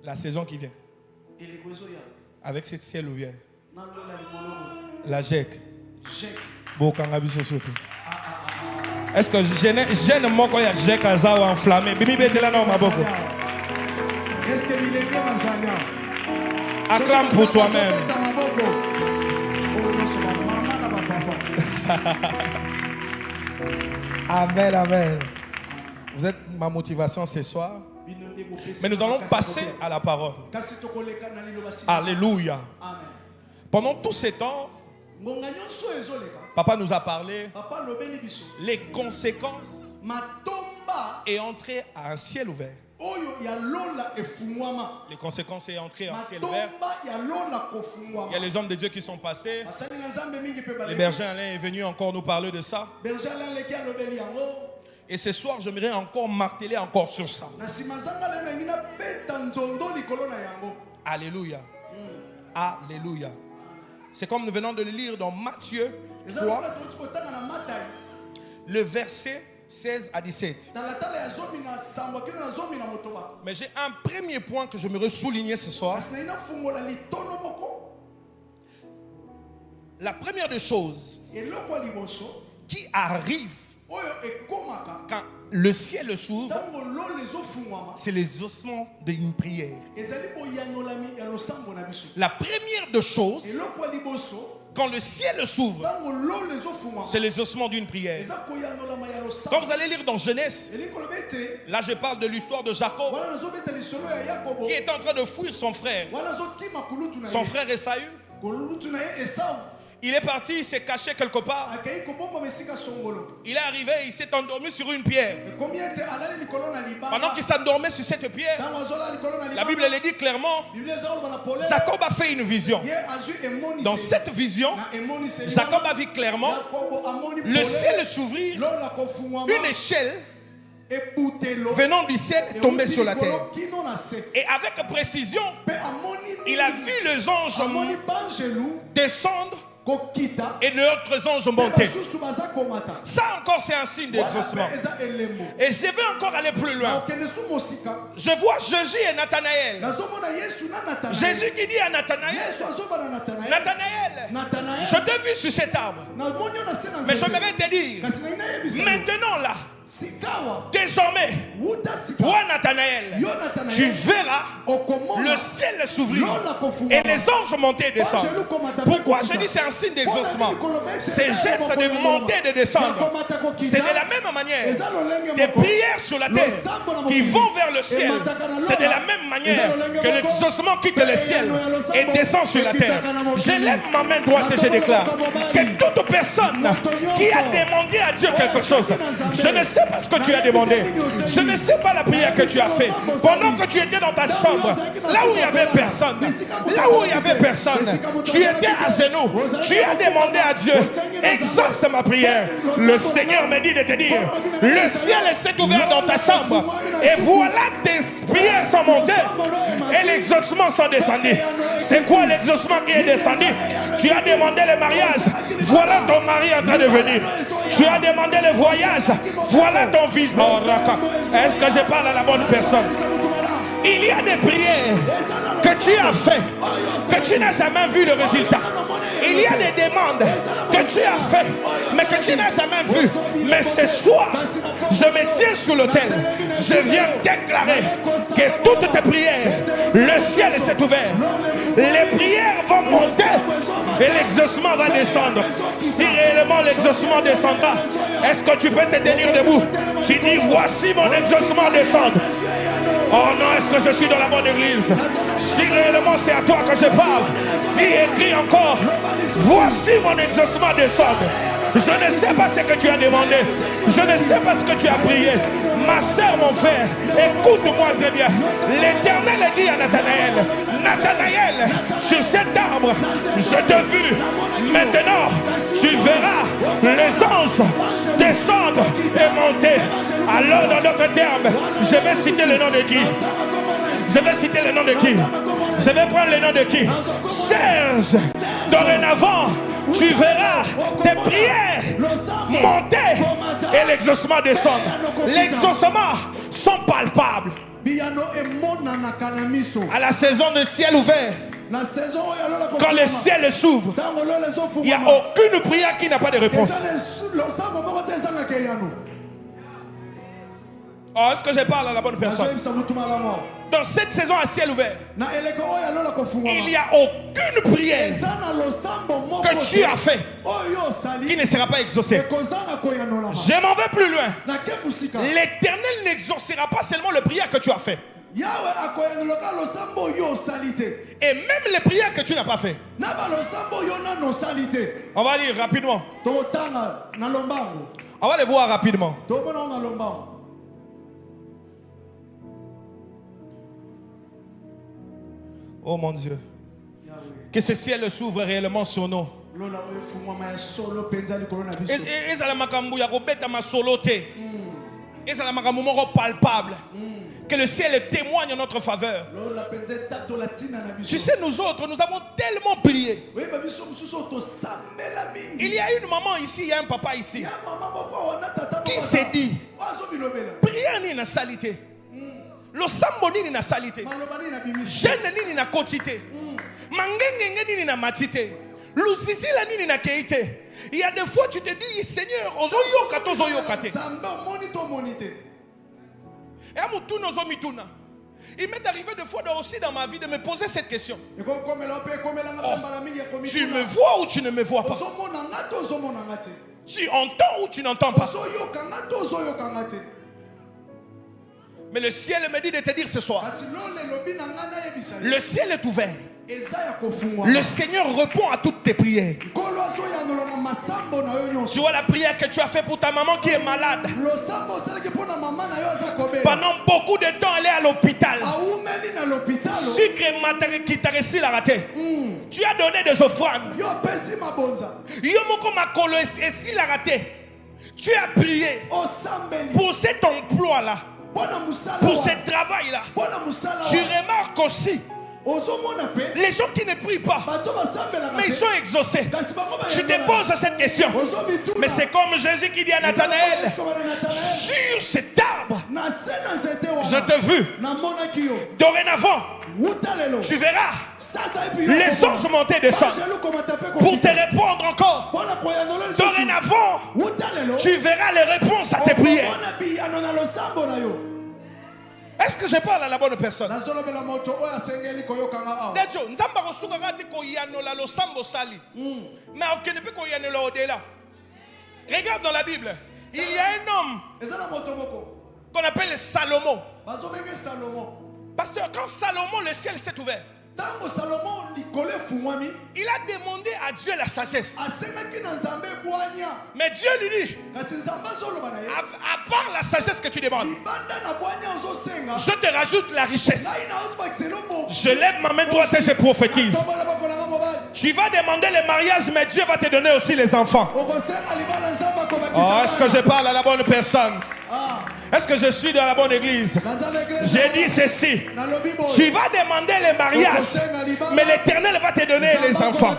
La saison qui vient. Avec ce ciel ouvert. La GEC. Est-ce que je ne m'en connais GEC à Zawa enflammé? Bibi Betela non ma boko. Est-ce que il est Acclame pour toi-même. Amen, amen. Vous êtes ma motivation ce soir. Mais nous allons passer à la parole. Alléluia. Pendant tous ces temps, Papa nous a parlé les conséquences et entrer à un ciel ouvert. Les conséquences et entrer à un ciel ouvert. Il y a les hommes de Dieu qui sont passés. Le berger Alain est venu encore nous parler de ça. Et ce soir, j'aimerais encore marteler encore sur ça. Alléluia. Alléluia. C'est comme nous venons de le lire dans Matthieu 3, le verset 16 à 17. Mais j'ai un premier point que je me souligner ce soir. La première des choses qui arrive quand le ciel s'ouvre, c'est les ossements d'une prière. La première des choses, quand le ciel s'ouvre, c'est les ossements d'une prière. Quand vous allez lire dans Genèse, là je parle de l'histoire de Jacob qui est en train de fuir son frère Esaü. Il est parti, il s'est caché quelque part. Il est arrivé, il s'est endormi sur une pierre. Pendant qu'il s'endormait sur cette pierre, la Bible le dit clairement, Jacob a fait une vision. Dans cette vision, Jacob a vu clairement le ciel s'ouvrir, une échelle venant du ciel tomber sur la terre. Et avec précision, il a vu les anges descendre et d'autres anges monter. Ça encore c'est un signe d'exaucement. Et je vais encore aller plus loin. Je vois Jésus et Nathanaël. Jésus qui dit à Nathanaël, Nathanaël, je t'ai vu sur cet arbre. Mais j'aimerais te dire, maintenant là, désormais, toi Nathanaël, tu verras le ciel s'ouvrir et les anges monter et descendre. Pourquoi? Je dis c'est un signe d'exaucement. Ces gestes de monter et de descendre, c'est de la même manière. Des prières sur la terre qui vont vers le ciel, c'est de la même manière que l'exaucement quitte le ciel et descend sur la terre. Je lève ma main droite et je déclare que toute personne qui a demandé à Dieu quelque chose, je ne sais pas ce que tu as demandé, je ne sais pas la prière que tu as fait pendant que tu étais dans ta chambre, là où il n'y avait personne, tu étais à genoux, tu as demandé à Dieu, exauce ma prière. Le Seigneur me dit de te dire, le ciel s'est ouvert dans ta chambre et voilà tes prières sont montées et l'exaucement sont descendus. C'est quoi l'exaucement qui est descendu? Tu as demandé le mariage, voilà ton mari en train de venir. Tu as demandé le voyage, voilà ton fils. Est-ce que je parle à la bonne personne? Il y a des prières que tu as fait, que tu n'as jamais vu le résultat. Il y a des demandes que tu as fait, mais que tu n'as jamais vu. Mais ce soir, je me tiens sur l'autel. Je viens déclarer que toutes tes prières, le ciel s'est ouvert. Les prières vont monter et l'exaucement va descendre. Si réellement l'exaucement descendra, est-ce que tu peux te tenir debout? Tu dis, voici mon exaucement descendre. Oh non, est-ce que je suis dans la bonne église? Si réellement c'est à toi que je parle, dis, écris encore, voici mon exaucement descendre. Je ne sais pas ce que tu as demandé, je ne sais pas ce que tu as prié. Ma soeur, mon frère, écoute-moi très bien. L'Éternel dit à Nathanaël, Nathanaël, sur cet arbre, je t'ai vu. Maintenant, tu verras les anges descendre et monter. Alors, dans d'autres termes, je vais citer le nom de qui? Je vais citer le nom de qui? Je vais prendre le nom de qui? Serge. Dorénavant, tu verras tes prières monter et l'exaucement descendre. L'exaucement sont palpables. À la saison de ciel ouvert, quand le ciel s'ouvre, il n'y a aucune prière qui n'a pas de réponse. Oh, est-ce que je parle à la bonne personne? Dans cette saison à ciel ouvert, il n'y a aucune prière que tu as fait qui ne sera pas exaucée. Je m'en vais plus loin. L'Éternel n'exaucera pas seulement les prières que tu as fait. Et même les prières que tu n'as pas fait. On va lire rapidement. On va les voir rapidement. Oh mon Dieu. Que ce ciel s'ouvre réellement sur nous. Et ça la makambu ya kobeta masolo te. Et ça la makambu moko palpable. Que le ciel témoigne en notre faveur. Tu sais, nous autres, nous avons tellement prié. Il y a une maman ici, il y a un papa ici, qui s'est dit, prière ni na salité. Le sambo nini na salité. Jeune nini na quantité. Mangenge nini na matité. Lusisi la nini na keité. Il y a des fois tu te dis, Seigneur, ozoyo kato zoyo kate. Et à mon tour, il m'est arrivé de fois aussi dans ma vie de me poser cette question. Oh, tu me vois ou tu ne me vois pas? Tu entends ou tu n'entends pas? Mais le ciel me dit de te dire ce soir, le ciel est ouvert. Le Seigneur répond à toutes tes prières. Tu vois la prière que tu as fait pour ta maman qui est malade. Pendant beaucoup de temps, elle est à l'hôpital. Sucre matin qui t'a réussi la rater. Tu as donné des offrandes. Tu as prié pour cet emploi-là, pour ce travail-là. Tu remarques aussi les gens qui ne prient pas, mais ils sont exaucés. Tu te poses cette question. Mais c'est comme Jésus qui dit à Nathanaël, sur cet arbre, je t'ai vu. Dorénavant, tu verras les anges monter et descendre pour te répondre encore. Dorénavant, tu verras les réponses à tes prières. Est-ce que je parle à la bonne personne? Regarde dans la Bible, il y a un homme qu'on appelle Salomon. Pasteur, quand Salomon, le ciel s'est ouvert, il a demandé à Dieu la sagesse. Mais Dieu lui dit, à part la sagesse que tu demandes, je te rajoute la richesse. Je lève ma main droite et je prophétise. Tu vas demander le mariage, mais Dieu va te donner aussi les enfants. Oh, est-ce que je parle à la bonne personne? Est-ce que je suis dans la bonne église? J'ai dit ceci. Tu vas demander le mariage, mais l'Éternel va te donner les enfants.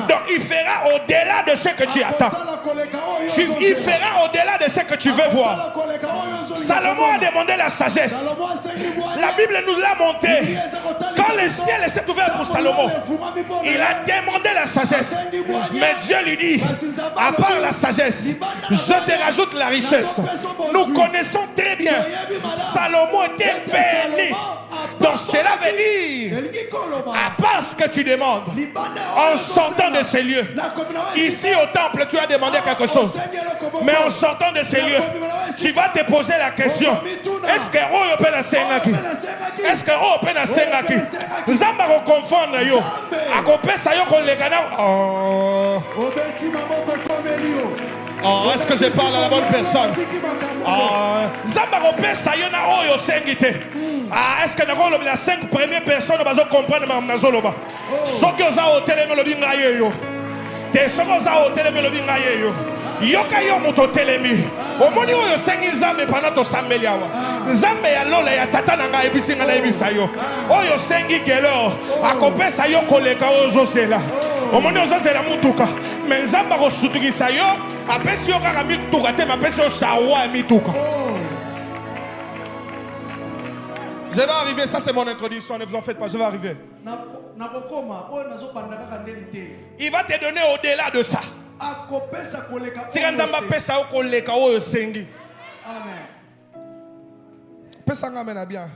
Donc il fera au-delà de ce que tu attends. Il fera au-delà de ce que tu veux voir. Salomon a demandé la sagesse. La Bible nous l'a montré. Quand le ciel s'est ouvert pour Salomon, il a demandé la sagesse. Mais Dieu lui dit, à part la sagesse, je te rajoute la richesse. Nous connaissons très bien, Salomon était béni. Donc cela veut dire, à part ce que tu demandes, en sortant de ces lieux, ici au temple tu as demandé quelque chose, mais en sortant de ces lieux, tu vas te poser la question, est-ce que oh peut la sengaki? Est-ce que oh peut la sengaki? Zamba ko confondre yo, akopesa yo ko lekana. Oh, est-ce que je parle à la bonne personne? Zamba ko pesa yo na oyo sengite. Ah, est-ce que nous les 5 premières personnes vont comprendre ma zoloba? Ce que vous avez hôtel me le bingaye yo. Te ce que vous avez hôtel me le bingaye yo. Yoka yo moto telemi. Omoni oyo sengi zambe pendant to sambeliawa. Zambe ya lola ya tata nanga ebisinga na ebisa yo. Oyo sengi gelo akopesa yo koleka ozo sela. Omoni ozo sela mutuka. Mais zamba ko sutukisa yo apesi yo kaka mituka te mapesi yo shawa mituka. Je vais arriver, ça c'est mon introduction, ne vous en faites pas, je vais arriver. Il va te donner au-delà de ça. Amen. Amen. Bien.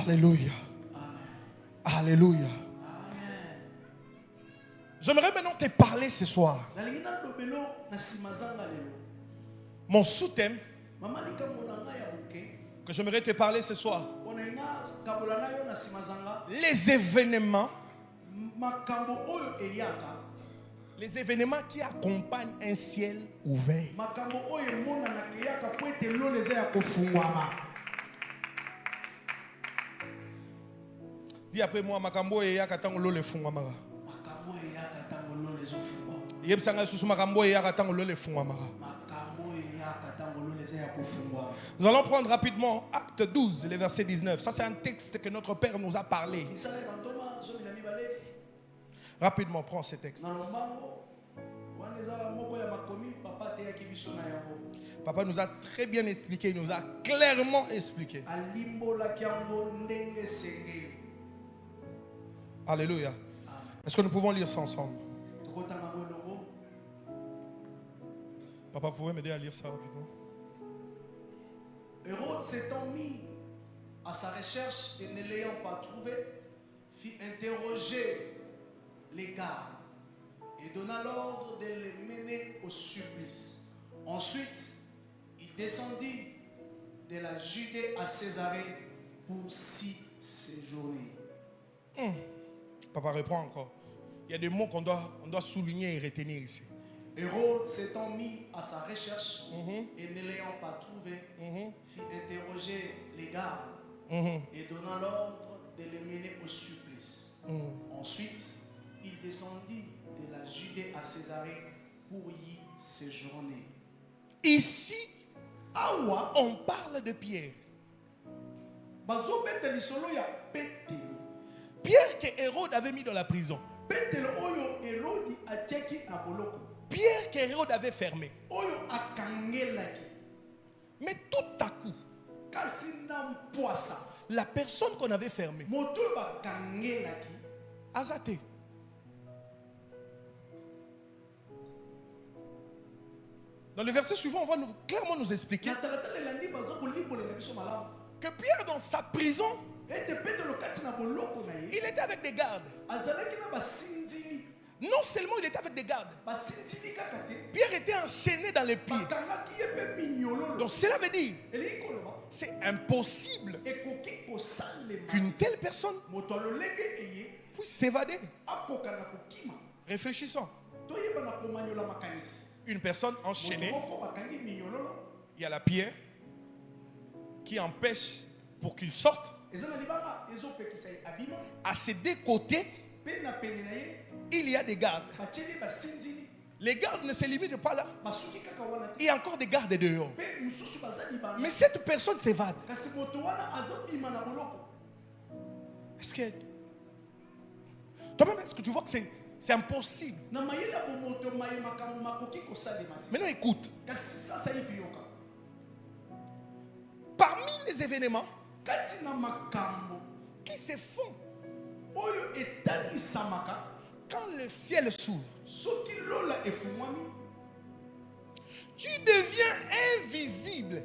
Alléluia. Alléluia. J'aimerais maintenant te parler ce soir. Mon sous-thème que j'aimerais te parler ce soir. Les événements. Les événements qui accompagnent un ciel ouvert. Dis après moi, makambo e ya katango lo le fungwa mara. Nous allons prendre rapidement Acte 12, le verset 19. Ça c'est un texte que notre Père nous a parlé. Rapidement, prends ce texte. Papa nous a très bien expliqué, il nous a clairement expliqué. Alléluia. Est-ce que nous pouvons lire ça ensemble? Papa, vous pouvez m'aider à lire ça rapidement? Hérode s'étant mis à sa recherche et ne l'ayant pas trouvé, fit interroger les gardes et donna l'ordre de les mener au supplice. Ensuite, il descendit de la Judée à Césarée pour 6 séjourner. Papa reprend encore. Il y a des mots qu'on doit souligner et retenir ici. Hérode s'étant mis à sa recherche et ne l'ayant pas trouvé, fit interroger les gardes et donna l'ordre de les mener au supplice. Ensuite, il descendit de la Judée à Césarée pour y séjourner. Ici, on parle de Pierre. Pierre que Hérode avait mis dans la prison. Pierre que Hérode avait fermé. Mais tout à coup, la personne qu'on avait fermée, Azaté. Dans le verset suivant, on va clairement nous expliquer que Pierre, dans sa prison, il était avec des gardes. Non seulement il était avec des gardes, Pierre était enchaîné dans les pieds. Donc cela veut dire, c'est impossible qu'une telle personne puisse s'évader. Réfléchissons. Une personne enchaînée, il y a la pierre qui empêche pour qu'il sorte. À ses deux côtés, il y a des gardes. Les gardes ne se limitent pas là. Il y a encore des gardes dehors. Mais cette personne s'évade. Est-ce que toi-même, est-ce que tu vois que c'est impossible? Maintenant écoute. Parmi les événements qui se font quand le ciel s'ouvre, tu deviens invisible.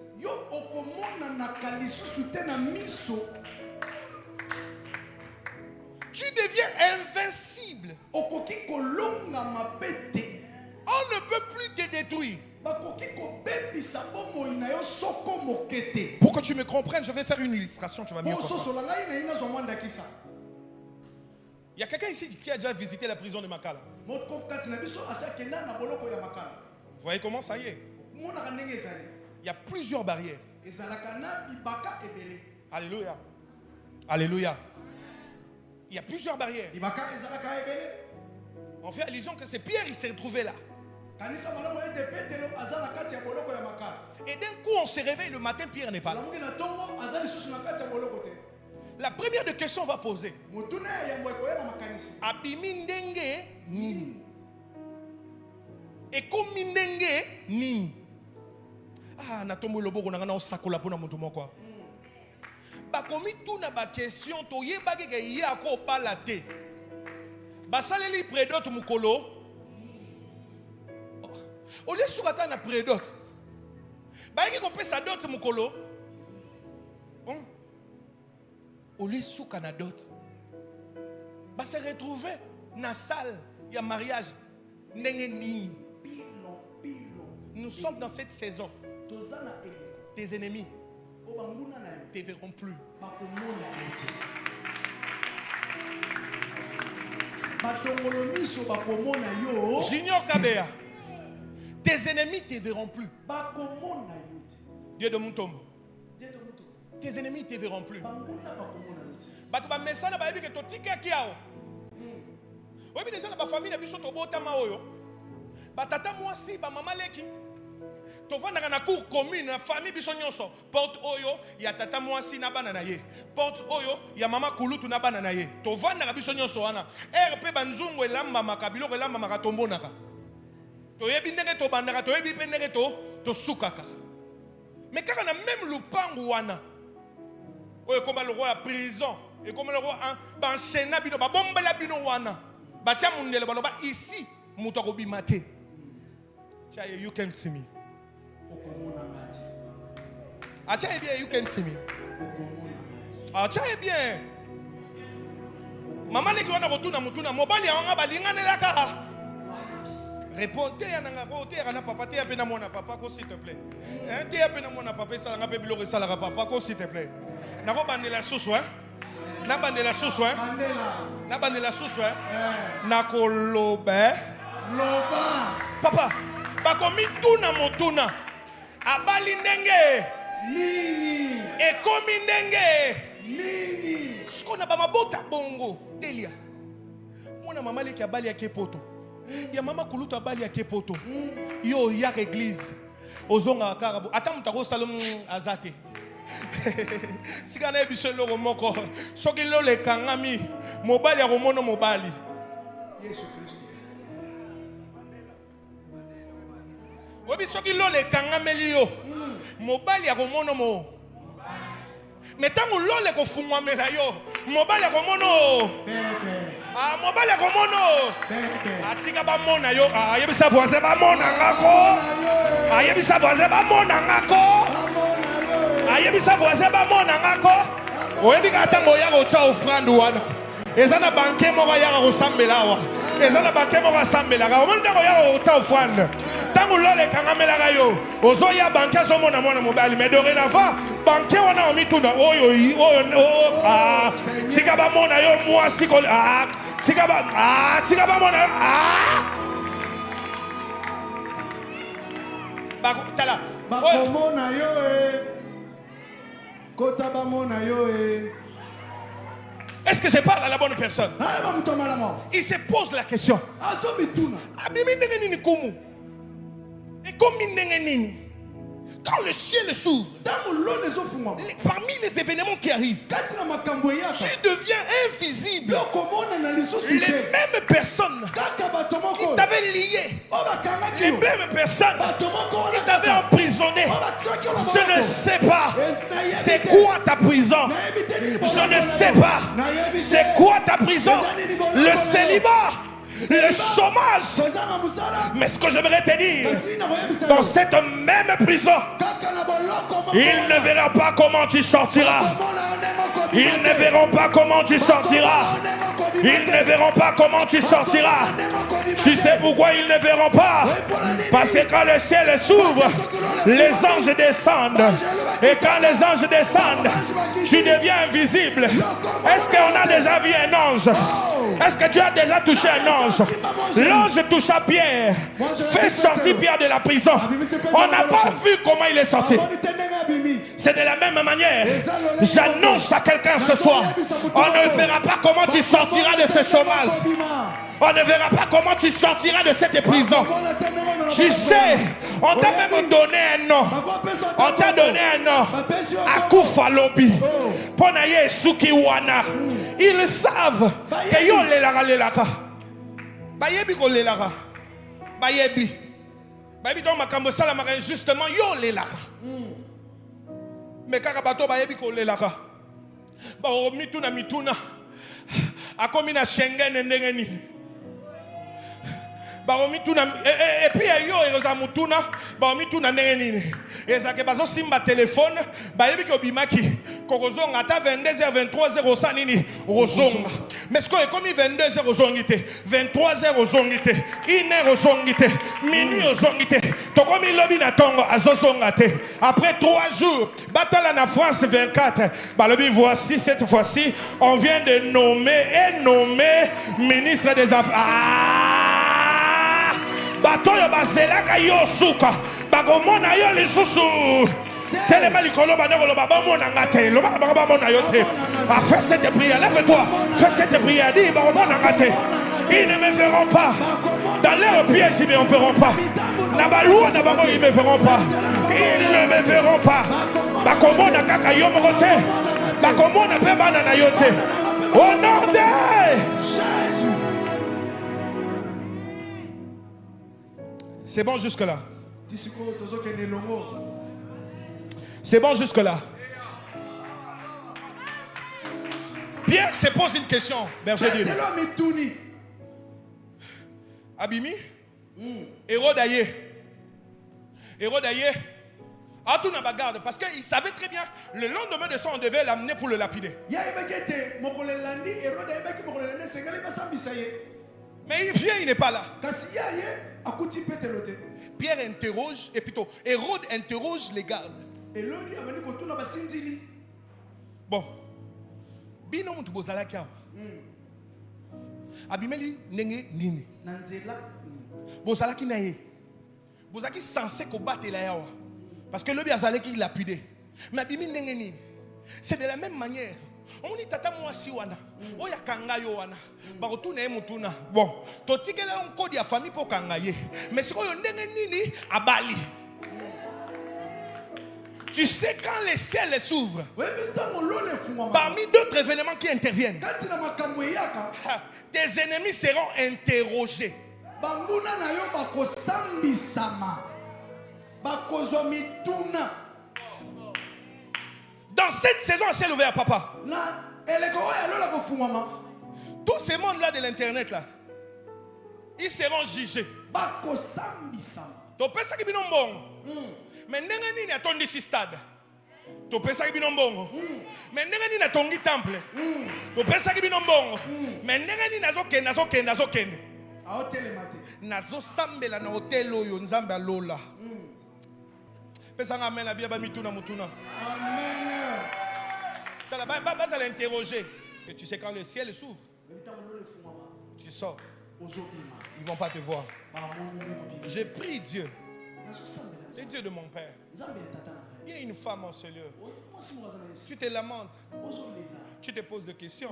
Tu deviens invincible. On ne peut plus te détruire. Pour que tu me comprennes, je vais faire une illustration, tu vas mieux comprendre. Il y a quelqu'un ici qui a déjà visité la prison de Makala. Vous voyez comment ça y est? Il y a plusieurs barrières. Alléluia. Alléluia. Il y a plusieurs barrières. On fait allusion que c'est Pierre qui s'est retrouvé là. Et d'un coup on se réveille le matin, Pierre n'est pas là. La première des questions on va poser. Abimindenge nini. Et comme mindenge nini. Ah, natomo loboko nanga na osakola pona mutu moko. Ba komi tout na ba question to yeba ke ye ako bala te. Ba saleli prédot mukolo. O le sukata na prédot. Ba yeki ko pesa dot mukolo. O le sukana dot. Ba se retrouver na salle ya mariage ndenge nini. Nous sommes dans cette saison. Tes ennemis ne te verront plus. Junior Kabea, tes ennemis ne te verront plus. Dieu de mon tombe. Tes ennemis ne te verront plus. Déjà dans ma famille, batata mwasi ba mama leki tovanda na cour commune na famille biso nyonso porte oyo ya tata mwasi na bana na ye porte oyo ya mama kulutu na bana na ye tovanda na biso nyonso wana RP banzungu elamba makabilo elamba makatombonaka toyebi ndenge to bandaka toyebi pe ndenge to sukaka mais kaka na même lupangu wana oyo komba le roi ya prison et comme le roi ba enchaîna bino ba bombela bino wana ba tia mundele baloba ici muto ko bimate. You can see me. Achaye bien, you can see me. Achaye bien. Maman leki wana rotuna mutuna mobali anga balingane la ka. Répondez à nanga roté na papa te apena mona papa ko s'il te plaît. Hein te apena mona papa ça nga pe biloko sala papa ko s'il te plaît. Na ko bandela susu hein. Na bandela susu hein. Na bandela susu hein. Na ko lobe. Loba. Papa bakomi tuna motuna abali ndenge nini ekomi ndenge nini skona ba mabota bongo delia mona mama leki abali ya kepoto ya mama kulutu abali ya kepoto yo ya église ozonga karabo ata mutako salom azate sikana ebiso loko moko soki lole kangami mobali ya komono mobali Yesu Kristo. Obi soki lole kangameli yo mobali ya komono mo metango lole ko fungwamela yo mobali ya komono bebe mobali ya komono bebe atika ba mona yo yebisa voisin ba mona ngako yebisa voisin ba mona ngako yebisa voisin ba mona ngako oyebi ka tango ya ko cha offrande wana ezana banke moko ya ko sambela wa ezana banke moko sambela ka omoni tango ya ko cha offrande tango lole kangamela ka yo ozoya banke so mona mona mobali mais dorénavant banke wana omituna oyo tika ba mona yo mwasi ko tika ba mona tala bakomona yo kota ba mona yo Est-ce que je parle à la bonne personne? Il se pose la question. Quand le ciel s'ouvre, parmi les événements qui arrivent, tu deviens invisible. Les mêmes personnes qui t'avaient lié, les mêmes personnes qui t'avaient emprisonné, je ne sais pas c'est quoi ta prison. Je ne sais pas c'est quoi ta prison. Le célibat, le chômage. Mais ce que j'aimerais te dire, dans cette même prison, ils ne verront pas comment tu sortiras. Ils ne verront pas comment tu sortiras. Ils ne verront pas comment tu sortiras. Tu sais pourquoi ils ne verront pas? Parce que quand le ciel s'ouvre, les anges descendent. Et quand les anges descendent, tu deviens invisible. Est-ce qu'on a déjà vu un ange? Est-ce que tu as déjà touché un ange? L'ange toucha Pierre, fait sortir Pierre de la prison. On n'a pas vu comment il est sorti. C'est de la même manière. J'annonce à quelqu'un ce soir, on ne verra pas comment tu sortiras de ce chômage. On ne verra pas comment tu sortiras de cette prison. Tu sais, on t'a même donné un nom. On t'a donné un nom. Akufa Lobi. Ponaye Sukiwana. Ils savent que yo lelaka lelaka. Bayebi ko lelaka. Bayebi. Bayebi to makambo sala maka justement yo lelaka. Mais kaka bato bayebi ko lelaka. Ba o mituna mituna. Akomi na Schengen ndenge nini. Ba o mituna et puis yo eroza mutuna, ba o mituna ndenge nini. Ezake bazo simba téléphone, bayebi ko bimaki. Korozonga ata 22h 23h osanini rozonga. Mais ce que comme 22h ozongite, 23h ozongite, 1h ozongite, minuit ozongite. To comme lobi na tongo azozongate. Après 3 jours, batala na France 24. Balobi voici cette fois-ci, on vient de nommer ministre des Affaires. Ah! Batoyo bazelaka yo suka. Bagomona yo lisusu. Tellement likolo banero lo baba mona ngate lo baba mona yote. Ah, fais cette prière, lève-toi. Fais cette prière, dis baba mona ngate. Ils ne me verront pas. Dans leur piège, ils ne me verront pas. Nabalou nabango ils ne me verront pas. Ils ne me verront pas. Bakomona kaka yo mokote. Bakomona pe bana na yote. Au nom de Jésus. C'est bon jusque-là. C'est bon jusque-là. Pierre se pose une question, berger Dieu. Abimi, Hérode aïe. Hérode aïe. A tout n'a pas garde parce qu'il savait très bien le lendemain de ça on devait l'amener pour le lapider. Mais il vient, il n'est pas là. Pierre interroge, et plutôt Hérode interroge les gardes. Bon, bino mutu bozala kia. Abimeli nenge nini. Bozala ki naye. Bozala ki censé combattre la yawa. Parce que le biazale qui lapidé. Mais abimi nenge nini. C'est de la même manière. On dit tata moi si wana. Oya kanga yo wana. Barotuna mutuna. Bon, totikele on code ya famille pour kangaye. Mais c'est quoi yo nenge nini abali. Tu sais quand les ciels s'ouvrent, parmi d'autres événements qui interviennent, tes ennemis seront interrogés. Dans cette saison à ciel ouvert, papa, tous ces mondes-là de l'internet là, ils seront jugés. Mais nenga nini atondi si stade. To pesa ki binombongo. Mais nenga nini atongi temple. To pesa ki binombongo. Mais nenga nini nazokende. Nazo sambela na hotel oyo nzambe alola. Pesa ngamen na biaba mituna mutuna. Amen. Tala ba l'interroger. Et tu sais quand le ciel s'ouvre, tu sors. Ils vont pas te voir. Je prie Dieu. C'est Dieu de mon père. Il y a une femme en ce lieu. Tu te lamentes. Tu te poses des questions.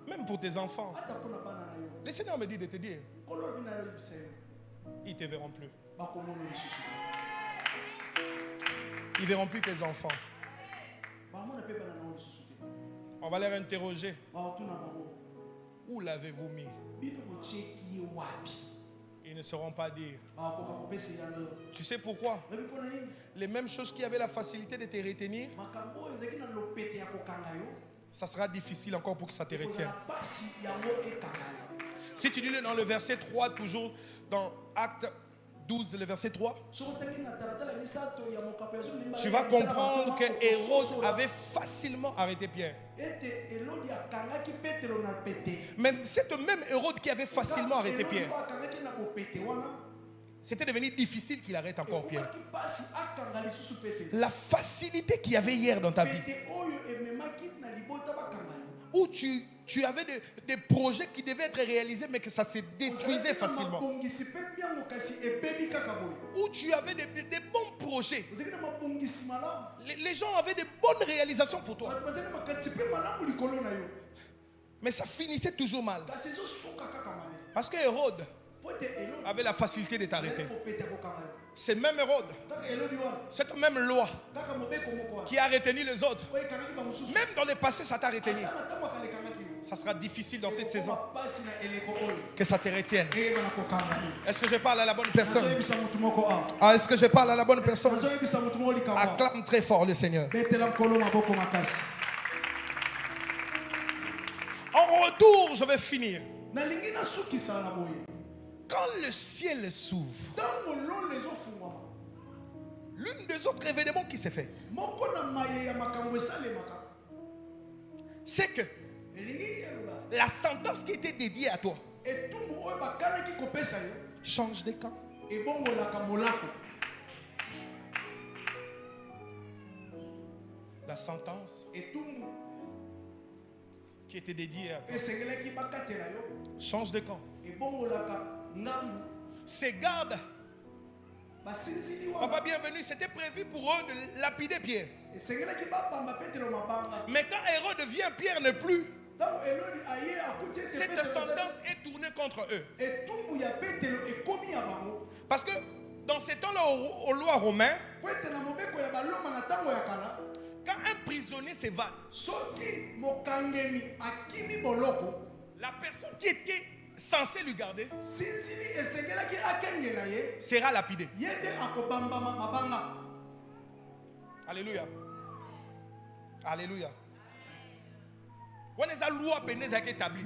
Même pour tes enfants. Le Seigneur me dit de te dire. Ils ne te verront plus. Ils ne verront plus tes enfants. On va les interroger. Où l'avez-vous mis? Ils ne sauront pas dire. Tu sais pourquoi? Les mêmes choses qui avaient la facilité de te retenir, ça sera difficile encore pour que ça te retienne. Si tu lis dans le verset 3, toujours dans Acte 12, le verset 3, tu vas comprendre que Hérode avait facilement arrêté Pierre. Mais c'est le même Hérode qui avait facilement arrêté Pierre. C'était devenu difficile qu'il arrête encore Pierre. La facilité qu'il y avait hier dans ta vie, où tu avais des projets qui devaient être réalisés mais que ça se détruisait facilement. Où tu avais des bons projets. Les gens avaient de bonnes réalisations pour toi. Mais ça finissait toujours mal. Parce que Hérode avait la facilité de t'arrêter. C'est même Hérode, cette même loi qui a retenu les autres. Même dans le passé, ça t'a retenu. Ça sera difficile dans cette saison que ça te retienne. Est-ce que je parle à la bonne personne? Ah, est-ce que je parle à la bonne personne? Acclame très fort le Seigneur. En retour, je vais finir. Quand le ciel s'ouvre, l'une des autres événements qui s'est fait, c'est que la sentence qui était dédiée à toi change de camp. La sentence qui était dédiée à toi change de camp. Ces gardes, papa bienvenue, c'était prévu pour eux de lapider Pierre. Mais quand Hérode vient, Pierre n'est plus. Cette sentence est tournée contre eux. Parce que dans ces temps-là, aux lois romaines, quand un prisonnier s'évade, la personne qui était censée lui garder sera lapidée. Alléluia. Alléluia. On est à loi pénèse qui est établie.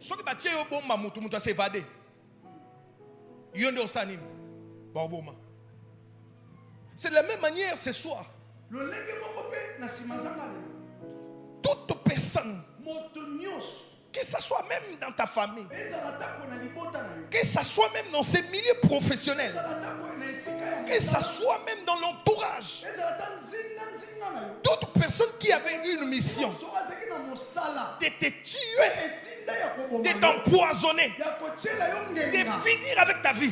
Ce qui va tuer au bon maman, tout le monde s'évader. C'est de la même manière ce soir. Toute personne, que ce soit même dans ta famille, que ce soit même dans ces milieux professionnels, que ce soit même dans l'entourage, toute personne qui avait une mission de te tuer, de t'empoisonner, de finir avec ta vie,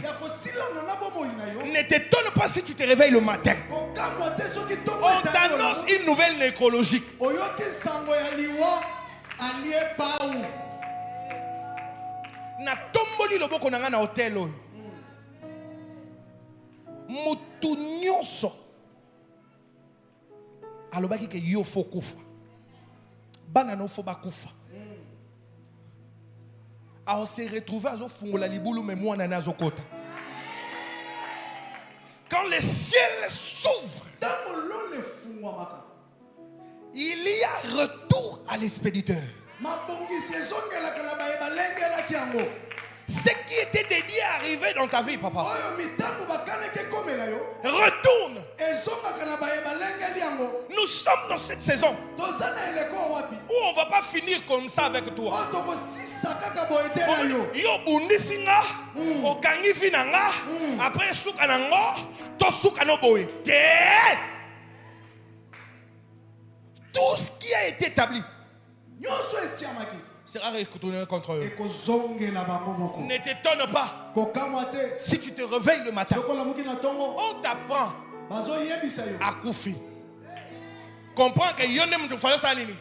ne t'étonne pas si tu te réveilles le matin. On t'annonce une nouvelle nécrologique. Na tomboli loboko na nga na hotel oyo. Mutu nyonso alobaki ke yo fo kufa. Bana no fo bakufa. A se retrouver azo fungola libulu me mwana na azo kota. Quand le ciel s'ouvre, il y a retour à l'expéditeur. Ce qui était dédié à arriver dans ta vie, papa, retourne. Nous sommes dans cette saison où on ne va pas finir comme ça avec toi. Après, tout ce qui a été établi sera retourné contre eux. Ne t'étonne pas si tu te réveilles le matin. On t'apprend à Koufi. Comprends que yonem tu fallait ça nini.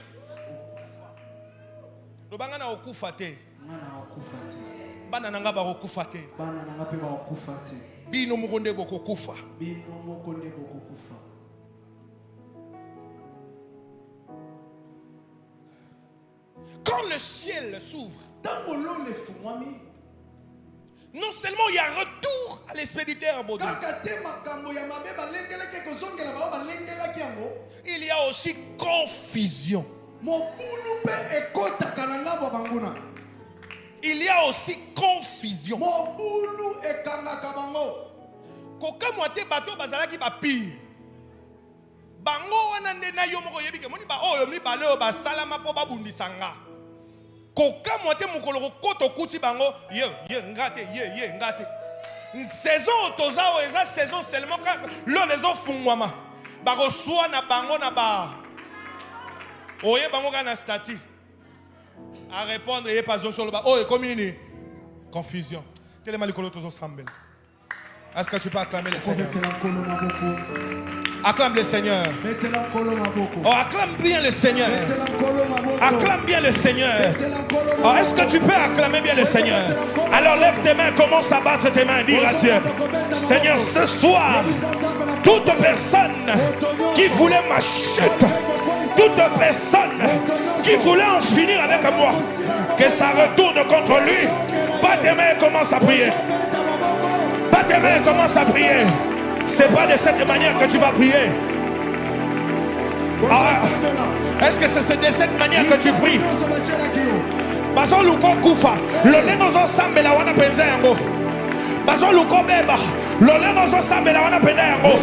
Le bangana okufa te. Bana nanga ba okufa te. Bino mukonde boko kufa. Quand le ciel s'ouvre, non seulement il y a retour à l'expéditeur, il y a aussi confusion. Il y a aussi confusion. Bango wana ndena yo moko yebike moni ba oyo mibale o ba salama po ba bundisanga koka mote mukolo koto kuti bango ye ngate ye ngate saison tozao eza saison seulement quand l'on les ofungwama ba reçoit na bango na ba oye bango kana stati à répondre et pas sur le ba oye comme une confusion tellement les colotos ensemble. Est-ce que tu peux acclamer le Seigneur? Acclame le Seigneur. Oh, acclame bien le Seigneur. Acclame bien le Seigneur. Oh, est-ce que tu peux acclamer bien le Seigneur? Alors lève tes mains, commence à battre tes mains, dire à Dieu, Seigneur, ce soir, toute personne qui voulait ma chute, toute personne qui voulait en finir avec moi, que ça retourne contre lui. Bat tes mains et commence à prier. Bat tes mains et commence à prier. C'est pas de cette manière que tu vas prier. Ah, est-ce que c'est de cette manière que tu pries? Bazo luko kufa, lolengo zo sambela wana penza yango. Bazo luko beba, lolengo zo sambela wana penza yango.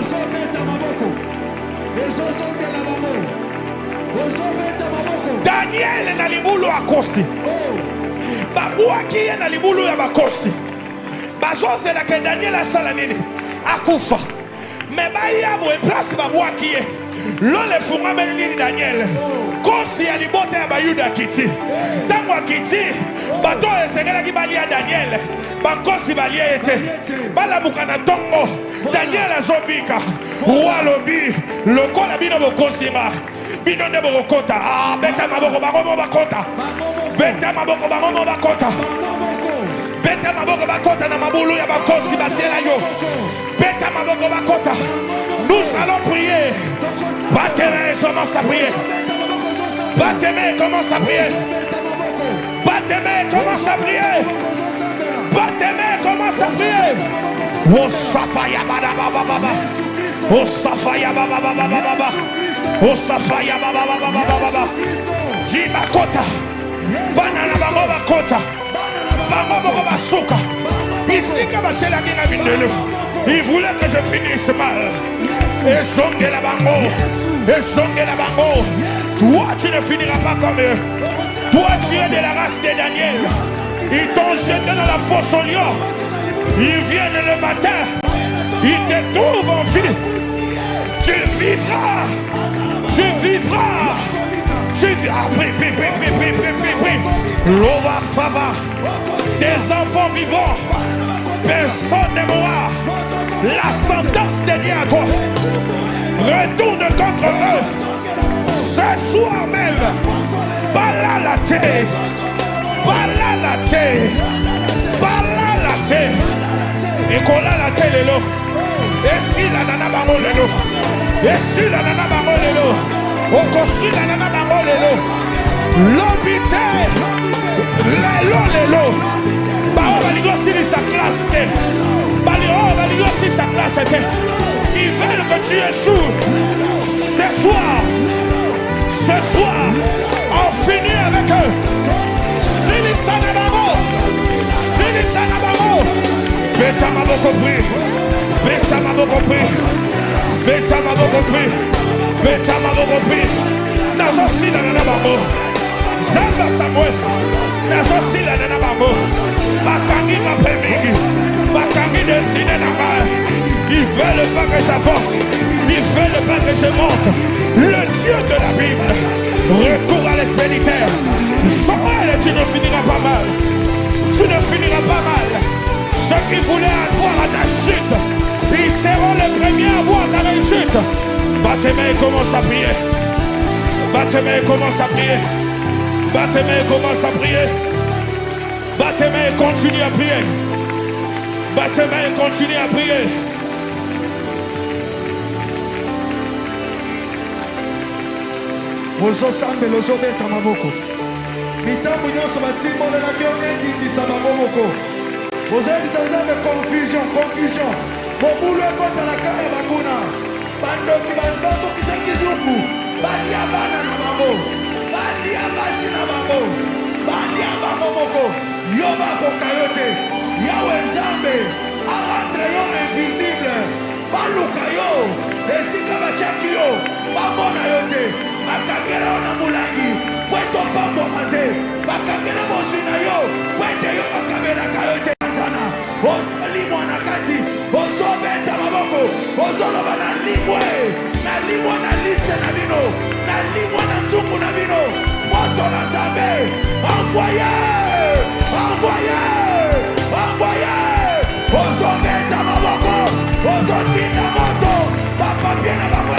Daniel na libulu akosi. Babuaki ye na libulu ya bakosi. Bazo zela ke Daniel asala nini? Akufa. Mais baya bo place babuaki ye. Lole funga melini Daniel. Kosi alibote ya bayuda kiti. Tango kiti. Bato esengela ki balia Daniel. Bakosi balia ete. Balabuka na tongo. Daniel azobika. Walobi. Lokola bino bokosi ma. Bino ne bokota. Ah, beta maboko bango bakota. Beta maboko bango bakota. Beta maboko bakota na mabulu ya bakosi batiela yo. Beta maboko bakota. Nous allons prier. Battez-les, commence à prier. Battez-les, commence à prier. Battez-les, commence à prier. Battez-les, commence à prier. Oh Safaya baba baba baba. Oh Safaya baba baba baba. Oh Safaya baba baba baba. Jibakota. Banana baba bakota. Baba baba basuka. Ici que bachela qui n'a vindelu. Il voulait que je finisse mal. Et zongue la bango. Et zongue la bango. Toi, tu ne finiras pas comme eux. Toi, tu es de la race de Daniel. Ils t'ont jeté dans la fosse au lion. Ils viennent le matin. Ils te trouvent en vie. Tu vivras. Tu vivras. Tu vivras. Prie. Lova fava. Des enfants vivants. Personne ne mourra. La sentence de Dieu à toi retourne contre eux. Ce soir même, balalate, et qu'on a la télé là. Et si la nana bango lelo, et si la nana bango lelo, on construit la nana bango lelo, l'obité, lelo, bao baligosi sa classe te, baligosi sa classe te. Ils veulent que tu échoues. Ce soir, on finit avec eux. Sili Sanabamo, Beta m'a beaucoup pris. Nazo sila na bambo. Zamba Samuel. Nazo sila na bambo. Bakangi ma premigi. Bakangi destiné na mal. Ils veulent pas que j'avance. Ils veulent pas que je monte. Le Dieu de la Bible recourt à l'expéditeur. Joël, tu ne finiras pas mal. Tu ne finiras pas mal. Ceux qui voulaient avoir à ta chute, ils seront les premiers à voir ta réussite. Batte-main, commence à prier. Batte-main, commence à prier. Batte-main, commence à prier. Batte-main, continue à prier. Batte-main, continue à prier. Ozo sambe lozo beta maboko. Mitambo nyonso batimbolela ki ondindisa maboko. Ozo ebisa de confusion. Mobulu ekota na kaya banguna. Bandoki bandombo kisa kizungu. Balia bana na bango. Balia basi na bango. Balia bango moko. Yo bakoka yo te. Yawe Nzambe arendre yo invisible. Baluka yo. Esika bachaki yo. Bamona yo te. Bakangela ona mulangi. Kweto pambo mate. Bakangela bosi na yo. Kwete yo bakabela kayo te. Limwa na kati, ozo beta maboko, ozo loba na limwe, na limwa na liste na bino, na limwa na nzungu na bino, moto na Nzambe, envoyez, ozo beta maboko, ozo tinda moto, bakopie na bango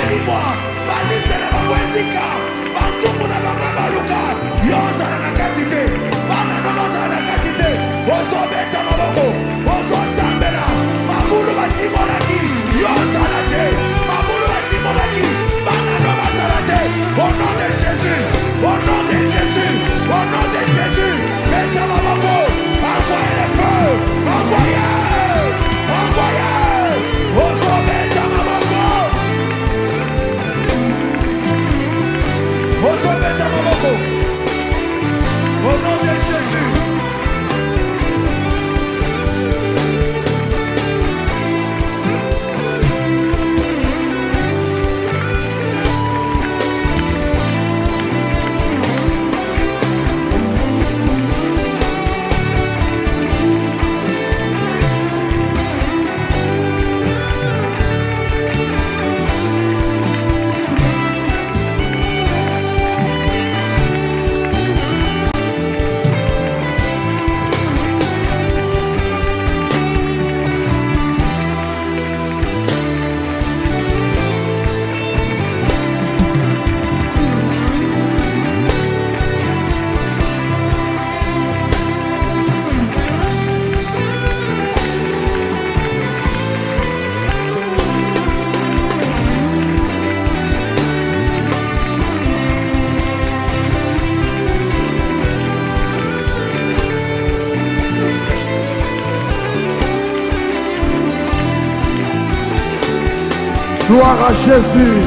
Gloire à Jésus.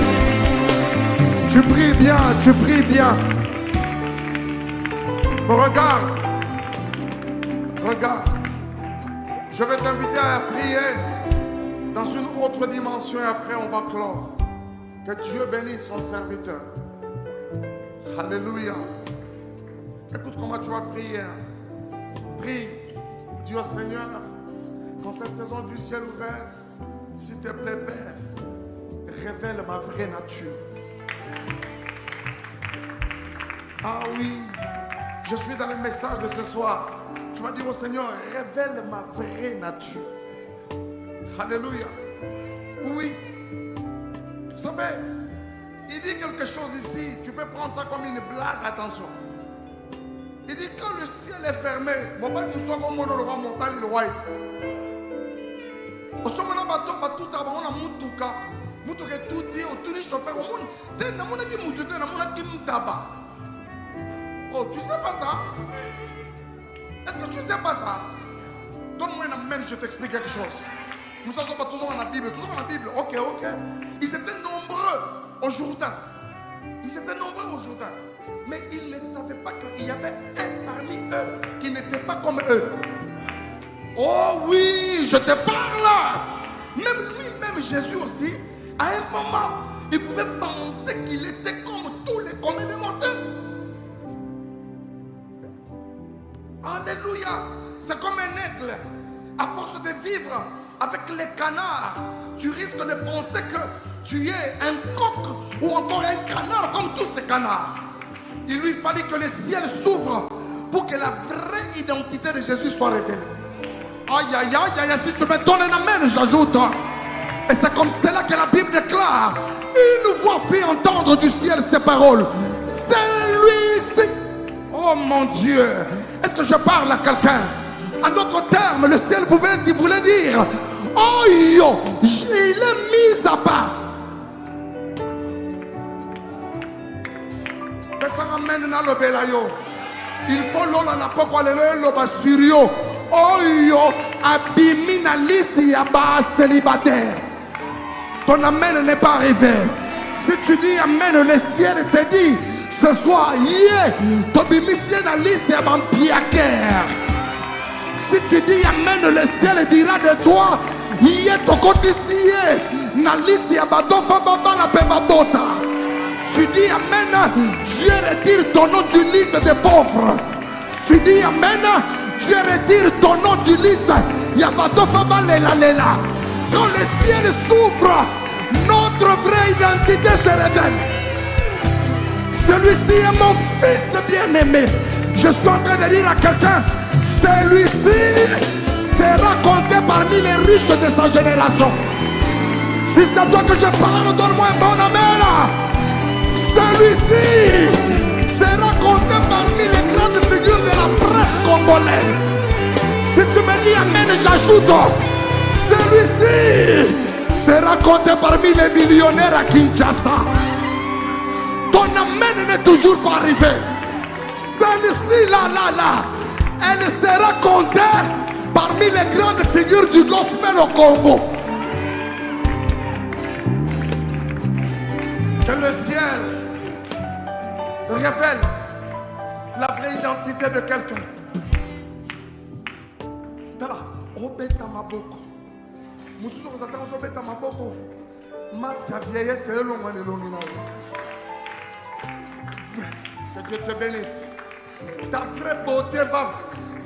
Tu pries bien, tu pries bien. Regarde. Regarde. Je vais t'inviter à prier dans une autre dimension et après on va clore. Que Dieu bénisse son serviteur. Alléluia. Écoute comment tu vas prier. Prie. Dis au Seigneur, dans cette saison du ciel ouvert, s'il te plaît, Père, révèle ma vraie nature. Ah oui, je suis dans le message de ce soir. Tu vas dire au Seigneur, révèle ma vraie nature. Alléluia. Oui. Vous savez, il dit quelque chose ici. Tu peux prendre ça comme une blague, attention. Il dit quand le ciel est fermé, mon père nous soit comme mon roi, mon père le roi. Au sommet de bateau, bateau, on a mutuka. Mutuka tout dit, autour du chauffeur, au monde. T'es dans mon équipe mutuka, dans mon équipe taba. Oh, tu sais pas ça? Est-ce que tu sais pas ça? Donne-moi une main, je t'explique quelque chose. Nous sommes pas toujours dans la Bible, toujours dans la Bible. Ok, ok. Ils étaient nombreux au Jourdain. Ils étaient nombreux au Jourdain. Mais ils ne savaient pas qu'il y avait un parmi eux qui n'était pas comme eux. Oh oui, je te parle. Même lui, même Jésus aussi, à un moment, il pouvait penser qu'il était comme tous les communs des mortels. Alléluia. C'est comme un aigle. À force de vivre avec les canards, tu risques de penser que tu es un coq ou encore un canard comme tous ces canards. Il lui fallait que le ciel s'ouvre pour que la vraie identité de Jésus soit révélée. Aïe, aïe, aïe, aïe, si tu me donnes un amen, j'ajoute. Et c'est comme cela que la Bible déclare. Une voix fit entendre du ciel ces paroles. C'est lui. Oh mon Dieu. Est-ce que je parle à quelqu'un? En d'autres termes, le ciel voulait dire, oh yo, il est mis à part. Il faut l'ola na poko alelo basurio. Oh yo, abimina lisi ya ba célibataire. Ton amen n'est pas arrivé. Si tu dis amen, le ciel te dit ce soir, yeah, ton bimisier na lisi ya ba piaker. Si tu dis amen, le ciel dira de toi, yeah, ton coticier na lisi ya ba dofa baba na pe babota. Tu dis amen, Dieu retire ton nom du liste des pauvres. Tu dis amen, Dieu retire ton nom du liste. Yabadofa lela lela. Quand le ciel s'ouvre, notre vraie identité se révèle. Celui-ci est mon fils bien-aimé. Je suis en train de dire à quelqu'un, celui-ci sera compté parmi les riches de sa génération. Si c'est toi que je parle, donne-moi un bon amen. Celui-ci sera compté parmi les grandes figures de la presse congolaise. Si tu me dis amen, j'ajoute, celui-ci sera compté parmi les millionnaires à Kinshasa. Ton amen n'est toujours pas arrivé. Celle-ci, là, elle sera comptée parmi les grandes figures du gospel au Congo. Que le ciel révèle la vraie identité de quelqu'un. Tala, obeta maboko. Musuzo kozatanga obeta maboko. Masque à vieillesse c'est long en elongi na. Que Dieu te bénisse. Ta vraie beauté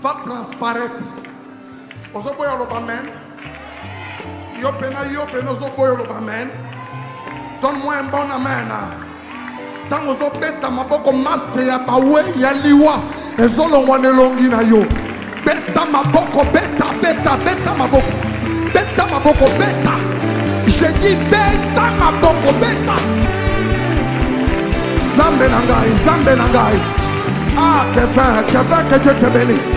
va transparaître. Ozoboya lo amen. Yo pena ozoboya lo amen. Donne-moi un bon amen. Tant aux beta maboko masque ya bawe ya liwa ezolongwa nelongi na yo. Beta maboko beta maboko. Beta maboko beta. Je dis beta maboko beta. Zambe nangai. Ah, que Dieu te bénisse.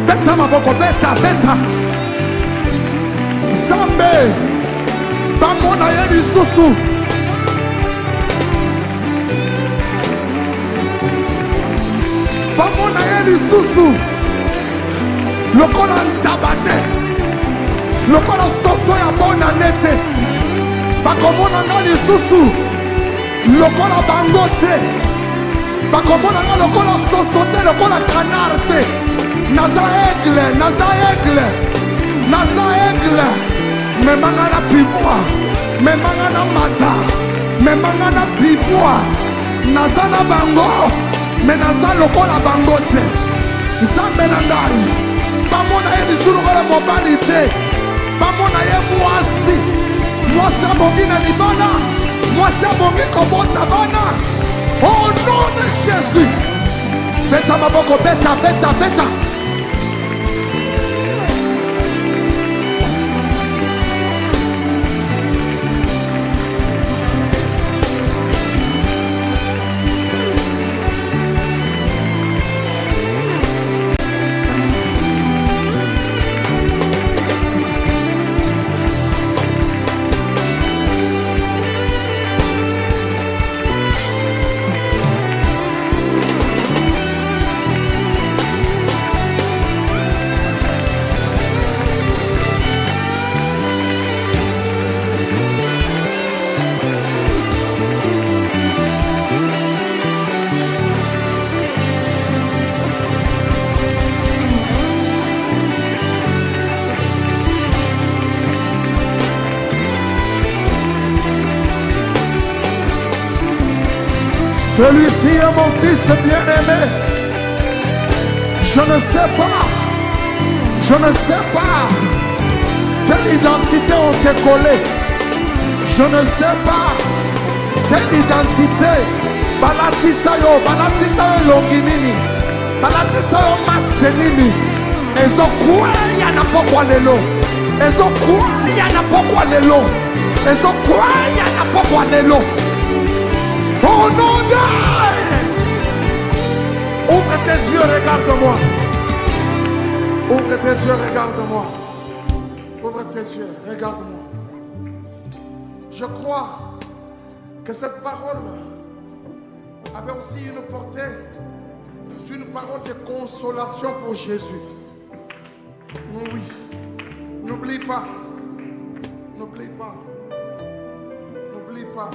Beta maboko beta. Zambe. Bamona yedi susu. Bamona yedi susu. Lokola ntabate. Lokola soso ya bona nete. bakomona nga lisusu lokola bango te, bakomona nga lokola soso te, lokola canard te. Naza aigle, naza aigle, naza aigle. Memanga na pibwa, memanga na mata, memanga na pibwa. Naza na bango, me naza lokola bango te. Nzambe na ngai bamona ye lisusu lokola mobali te, bamona ye mwasi, mwasi abongi na libala, mwasi abongi kobota bana. Au nom de Jésus, beta maboko, beta, beta, beta. Celui-ci est mon fils bien-aimé. Je ne sais pas quelle identité on t'a collé. Je ne sais pas quelle identité. Balatisa yo longinini. Balatisa yo masque nini. Ezo kwa ya na pokwa lelo. Ezo kwa ya na pokwa lelo. Ezo kwa ya na pokwa lelo. Oh non, ouvre tes yeux, regarde-moi. Ouvre tes yeux, regarde-moi. Ouvre tes yeux, regarde-moi. Je crois que cette parole avait aussi une portée d'une parole de consolation pour Jésus. Oui, n'oublie pas, n'oublie pas, n'oublie pas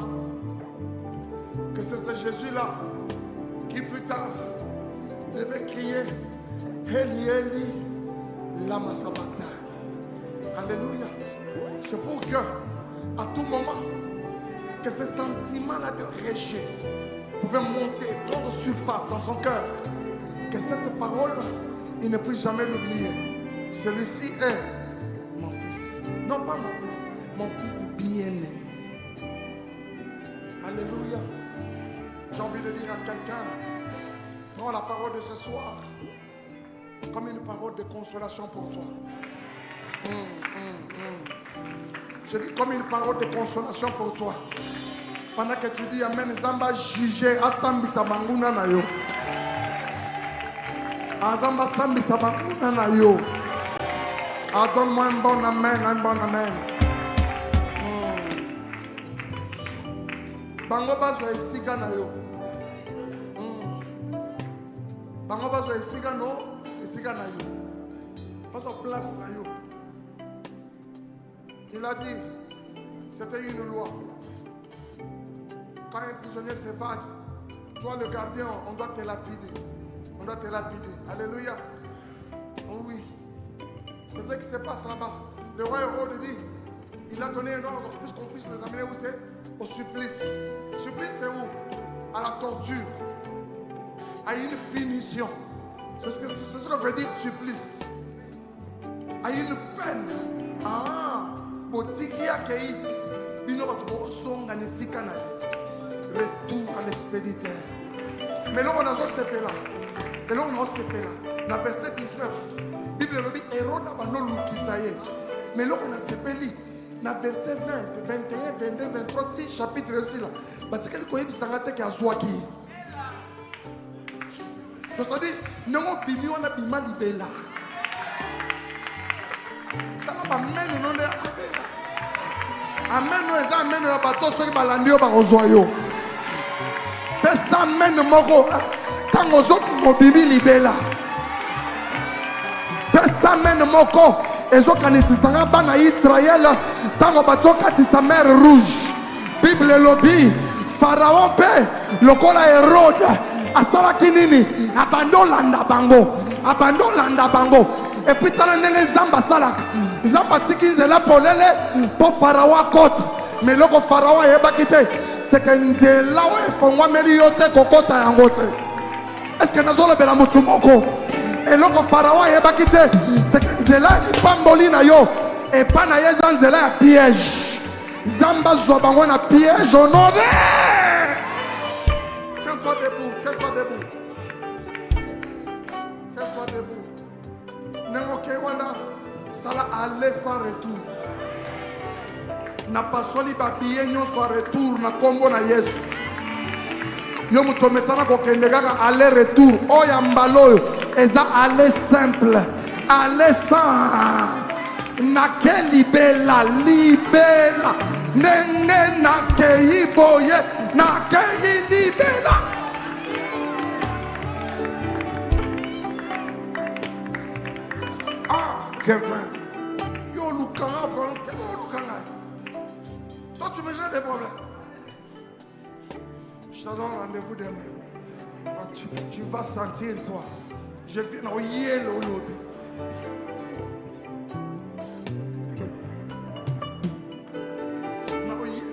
que c'est ce Jésus-là qui plus tard devait crier Eli Eli lama sabachthani. Alléluia. C'est pour que à tout moment que ce sentiment-là de rejet pouvait monter, prendre surface dans son cœur, que cette parole il ne puisse jamais l'oublier. Celui-ci est mon fils, non pas mon fils bien-aimé. Alléluia. J'ai envie de dire à quelqu'un, prends la parole de ce soir comme une parole de consolation pour toi. Je dis comme une parole de consolation pour toi. Pendant que tu dis Amen, Zamba juger, Asambi Sabanguna na yo. Azamba Sambi Sabanguna na yo. Donne-moi un bon Amen, un bon Amen. Bango bazo esika na yo. Bango bazo esika no, esika na yo. Bazo place na yo. Il a dit, c'était une loi. Quand un prisonnier s'évade, toi le gardien, on doit te lapider. On doit te lapider. Alléluia. Oh oui. C'est ce qui se passe là-bas. Le roi Hérode dit, il a donné un ordre pour qu'on puisse les amener où c'est? Au supplice. Supplice c'est où? À la torture. À une punition. C'est ce que veut dire supplice. À une peine. Ah, botiki akei. Bino songa nesika na. Retour à l'expéditeur. Mais là on a sepé là. Et là on a sepé là. Dans verset 19. Bible dit Hérode a no lukisaye. Mais là on a sepé li. Dans verset 20, 21, 22, 23, 10 chapitre ici là. Parce que le koyebi sangate ki azwaki. C'est-à-dire, nous avons bimi on a bima libella. Tala ba menu non de amen no eza amen na bato so ki balandi yo ba kozwayo. Pesa amen moko tango zo mo bimi libella. Pesa amen moko ezo kanisisanga bana Israël Tango bazokatisa mer rouge. Bible elobi Pharaon pe lokola Hérode asalaki nini? Abandolanda bango. Et puis tala ndenge Nzambe asalaka. Nzambe atiki nzela polele po Pharaon akota. Mais loko Pharaon ayebaki te, c'est que nzela oyo efongwameli yo te kokota yango te. Est-ce que nazolobela mutu moko? Eloko Pharaon ayebaki te, c'est que nzela lipamboli na yo epa na ye eza nzela ya piège. Zamba zwa bango na piège au nom de... Tiens-toi debout. Nengoke wana sala aller sans retour. Na pasoli ba billet nyonso retour na kombo na Yesu. Yo mutomesana kokende kaka aller retour. Oya mbalo eza aller simple. Aller sans. Nake libela. Nenge nake iboye. Nake libela. Kevin, yo Lukanga, toi tu me gères des problèmes. Je te donne rendez-vous demain. Tu vas sentir toi. Je viens au yélo.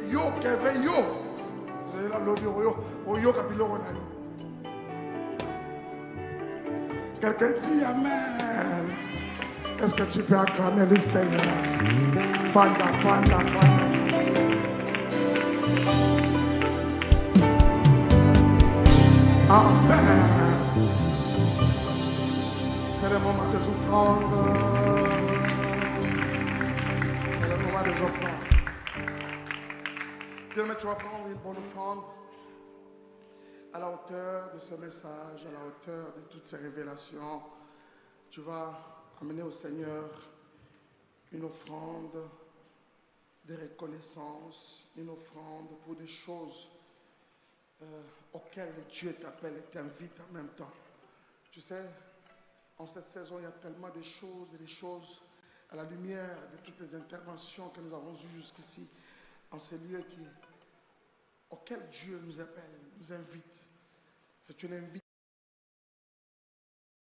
Yo Kevin, yo. C'est la lobby yo kapilo na yo. Quelqu'un dit amen. Est-ce que tu peux acclamer le Seigneur? Fanda. Amen. C'est le moment des offrandes. Bien, mais tu vas prendre une bonne offrande à la hauteur de ce message, à la hauteur de toutes ces révélations. Tu vas amener au Seigneur une offrande de reconnaissance, une offrande pour des choses auxquelles Dieu t'appelle et t'invite en même temps. Tu sais, en cette saison, il y a tellement de choses et des choses à la lumière de toutes les interventions que nous avons eues jusqu'ici, en ces lieux auxquels Dieu nous appelle, nous invite. C'est une invitation.